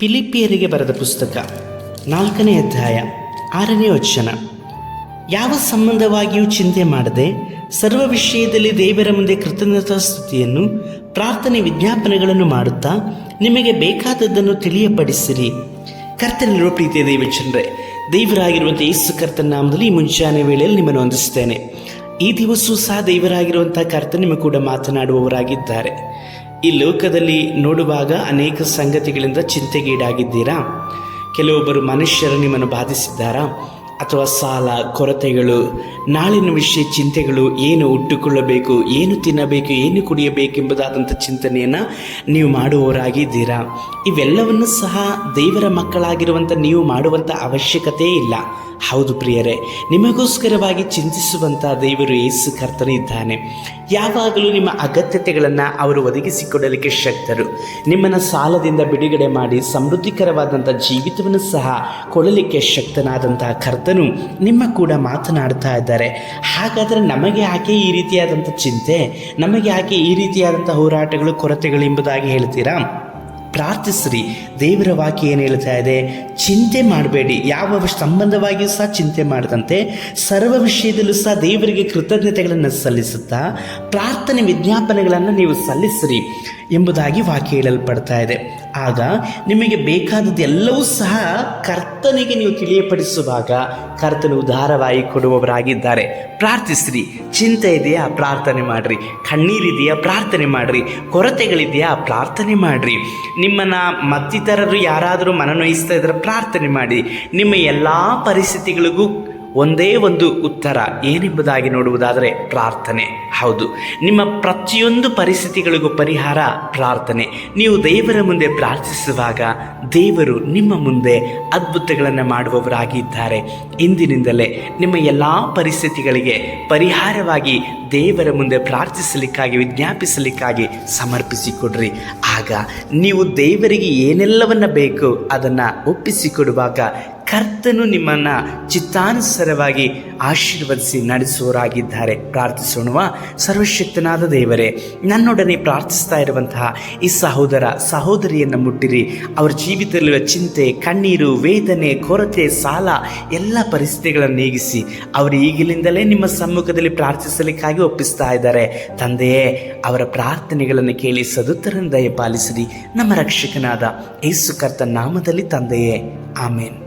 ಫಿಲಿಪಿಯರಿಗೆ ಬರೆದ ಪುಸ್ತಕ 4ನೇ ಅಧ್ಯಾಯ 6ನೇ ವಚನ. ಯಾವ ಸಂಬಂಧವಾಗಿಯೂ ಚಿಂತೆ ಮಾಡದೆ ಸರ್ವ ವಿಷಯದಲ್ಲಿ ದೇವರ ಮುಂದೆ ಕೃತಜ್ಞತಾ ಸ್ತುತಿಯನ್ನು ಪ್ರಾರ್ಥನೆ ವಿಜ್ಞಾಪನೆಗಳನ್ನು ಮಾಡುತ್ತಾ ನಿಮಗೆ ಬೇಕಾದದ್ದನ್ನು ತಿಳಿಯಪಡಿಸಿರಿ. ಕರ್ತನಲ್ಲಿರುವ ಪ್ರೀತಿಯ ದೈವಜನರೇ, ದೇವರಾಗಿರುವಂಥ ಯೇಸು ಕರ್ತನ ನಾಮದಲ್ಲಿ ಈ ಮುಂಜಾನೆ ವೇಳೆಯಲ್ಲಿ ನಿಮ್ಮನ್ನು ವಂದಿಸುತ್ತೇನೆ. ಈ ದಿವಸವೂ ಸಹ ದೇವರಾಗಿರುವಂಥ ಕರ್ತನ ನಿಮ್ಮ ಕೂಡ ಮಾತನಾಡುವವರಾಗಿದ್ದಾರೆ. ಈ ಲೋಕದಲ್ಲಿ ನೋಡುವಾಗ ಅನೇಕ ಸಂಗತಿಗಳಿಂದ ಚಿಂತೆಗೀಡಾಗಿದ್ದೀರಾ? ಕೆಲವೊಬ್ಬರು ಮನುಷ್ಯರು ನಿಮ್ಮನ್ನು ಬಾಧಿಸಿದ್ದಾರಾ? ಅಥವಾ ಸಾಲ, ಕೊರತೆಗಳು, ನಾಳಿನ ವಿಷಯ ಚಿಂತೆಗಳು, ಏನು ಉಟ್ಟುಕೊಳ್ಳಬೇಕು, ಏನು ತಿನ್ನಬೇಕು, ಏನು ಕುಡಿಯಬೇಕೆಂಬುದಾದಂಥ ಚಿಂತನೆಯನ್ನು ನೀವು ಮಾಡುವವರಾಗಿದ್ದೀರಾ? ಇವೆಲ್ಲವನ್ನು ಸಹ ದೇವರ ಮಕ್ಕಳಾಗಿರುವಂಥ ನೀವು ಮಾಡುವಂಥ ಅವಶ್ಯಕತೆ ಇಲ್ಲ. ಹೌದು ಪ್ರಿಯರೇ, ನಿಮಗೋಸ್ಕರವಾಗಿ ಚಿಂತಿಸುವಂಥ ದೇವರು ಯೇಸು ಕರ್ತನು ಇದ್ದಾನೆ. ಯಾವಾಗಲೂ ನಿಮ್ಮ ಅಗತ್ಯತೆಗಳನ್ನು ಅವರು ಒದಗಿಸಿಕೊಡಲಿಕ್ಕೆ ಶಕ್ತರು. ನಿಮ್ಮನ್ನು ಸಾಲದಿಂದ ಬಿಡುಗಡೆ ಮಾಡಿ ಸಮೃದ್ಧಿಕರವಾದಂಥ ಜೀವಿತವನ್ನು ಸಹ ಕೊಡಲಿಕ್ಕೆ ಶಕ್ತನಾದಂಥ ಕರ್ತನು ನಿಮ್ಮ ಕೂಡ ಮಾತನಾಡ್ತಾ ಇದ್ದಾರೆ. ಹಾಗಾದರೆ ನಮಗೆ ಯಾಕೆ ಈ ರೀತಿಯಾದಂಥ ಚಿಂತೆ, ನಮಗೆ ಯಾಕೆ ಈ ರೀತಿಯಾದಂಥ ಹೋರಾಟಗಳು, ಕೊರತೆಗಳು ಎಂಬುದಾಗಿ ಹೇಳ್ತೀರಾ? ಪ್ರಾರ್ಥಿಸ್ರಿ. ದೇವರ ವಾಕ್ಯ ಏನು ಹೇಳ್ತಾ ಇದೆ? ಚಿಂತೆ ಮಾಡಬೇಡಿ. ಯಾವ ಸಂಬಂಧವಾಗಿಯೂ ಸಹ ಚಿಂತೆ ಮಾಡದಂತೆ ಸರ್ವ ವಿಷಯದಲ್ಲೂ ಸಹ ದೇವರಿಗೆ ಕೃತಜ್ಞತೆಗಳನ್ನು ಸಲ್ಲಿಸುತ್ತಾ ಪ್ರಾರ್ಥನೆ ವಿಜ್ಞಾಪನೆಗಳನ್ನು ನೀವು ಸಲ್ಲಿಸಿರಿ ಎಂಬುದಾಗಿ ವಾಕ್ಯ ಹೇಳಲ್ಪಡ್ತಾ ಇದೆ. ಆಗ ನಿಮಗೆ ಬೇಕಾದದ್ದು ಎಲ್ಲವೂ ಸಹ ಕರ್ತನಿಗೆ ನೀವು ತಿಳಿಯಪಡಿಸುವಾಗ ಕರ್ತನು ಉದಾರವಾಗಿ ಕೊಡುವವರಾಗಿದ್ದಾರೆ. ಪ್ರಾರ್ಥಿಸ್ರಿ. ಚಿಂತೆ ಇದೆಯಾ? ಪ್ರಾರ್ಥನೆ ಮಾಡಿರಿ. ಕಣ್ಣೀರಿದೆಯಾ? ಪ್ರಾರ್ಥನೆ ಮಾಡಿರಿ. ಕೊರತೆಗಳಿದೆಯಾ? ಪ್ರಾರ್ಥನೆ ಮಾಡಿರಿ. ನಿಮ್ಮನ್ನು ಮತ್ತಿತರರು ಯಾರಾದರೂ ಮನನೊಯಿಸ್ತಾ ಇದ್ದರೆ ಪ್ರಾರ್ಥನೆ ಮಾಡಿ. ನಿಮ್ಮ ಎಲ್ಲ ಪರಿಸ್ಥಿತಿಗಳಿಗೂ ಒಂದೇ ಒಂದು ಉತ್ತರ ಏನೆಂಬುದಾಗಿ ನೋಡುವುದಾದರೆ ಪ್ರಾರ್ಥನೆ. ಹೌದು, ನಿಮ್ಮ ಪ್ರತಿಯೊಂದು ಪರಿಸ್ಥಿತಿಗಳಿಗೂ ಪರಿಹಾರ ಪ್ರಾರ್ಥನೆ. ನೀವು ದೇವರ ಮುಂದೆ ಪ್ರಾರ್ಥಿಸುವಾಗ ದೇವರು ನಿಮ್ಮ ಮುಂದೆ ಅದ್ಭುತಗಳನ್ನು ಮಾಡುವವರಾಗಿದ್ದಾರೆ. ಇಂದಿನಿಂದಲೇ ನಿಮ್ಮ ಎಲ್ಲ ಪರಿಸ್ಥಿತಿಗಳಿಗೆ ಪರಿಹಾರವಾಗಿ ದೇವರ ಮುಂದೆ ಪ್ರಾರ್ಥಿಸಲಿಕ್ಕಾಗಿ, ವಿಜ್ಞಾಪಿಸಲಿಕ್ಕಾಗಿ ಸಮರ್ಪಿಸಿಕೊಡ್ರಿ. ಆಗ ನೀವು ದೇವರಿಗೆ ಏನೆಲ್ಲವನ್ನ ಬೇಕು ಅದನ್ನು ಒಪ್ಪಿಸಿಕೊಡುವಾಗ ಕರ್ತನು ನಿಮ್ಮನ್ನು ಚಿತ್ತಾನುಸಾರವಾಗಿ ಆಶೀರ್ವದಿಸಿ ನಡೆಸುವವರಾಗಿದ್ದಾರೆ. ಪ್ರಾರ್ಥಿಸೋಣವಾ? ಸರ್ವಶಕ್ತನಾದ ದೇವರೇ, ನನ್ನೊಡನೆ ಪ್ರಾರ್ಥಿಸ್ತಾ ಇರುವಂತಹ ಈ ಸಹೋದರ ಸಹೋದರಿಯನ್ನು ಮುಟ್ಟಿರಿ. ಅವರ ಜೀವಿತದಲ್ಲಿರುವ ಚಿಂತೆ, ಕಣ್ಣೀರು, ವೇದನೆ, ಕೊರತೆ, ಸಾಲ ಎಲ್ಲ ಪರಿಸ್ಥಿತಿಗಳನ್ನು ನೀಗಿಸಿ ಅವರು ಈಗಲಿಂದಲೇ ನಿಮ್ಮ ಸಮ್ಮುಖದಲ್ಲಿ ಪ್ರಾರ್ಥಿಸಲಿಕ್ಕಾಗಿ ಒಪ್ಪಿಸ್ತಾ ಇದ್ದಾರೆ. ತಂದೆಯೇ, ಅವರ ಪ್ರಾರ್ಥನೆಗಳನ್ನು ಕೇಳಿ ಸದುತ್ತರನ್ನು ದಯಪಾಲಿಸಿರಿ. ನಮ್ಮ ರಕ್ಷಕನಾದ ಯೇಸು ಕರ್ತನ ನಾಮದಲ್ಲಿ ತಂದೆಯೇ, ಆಮೇನ್.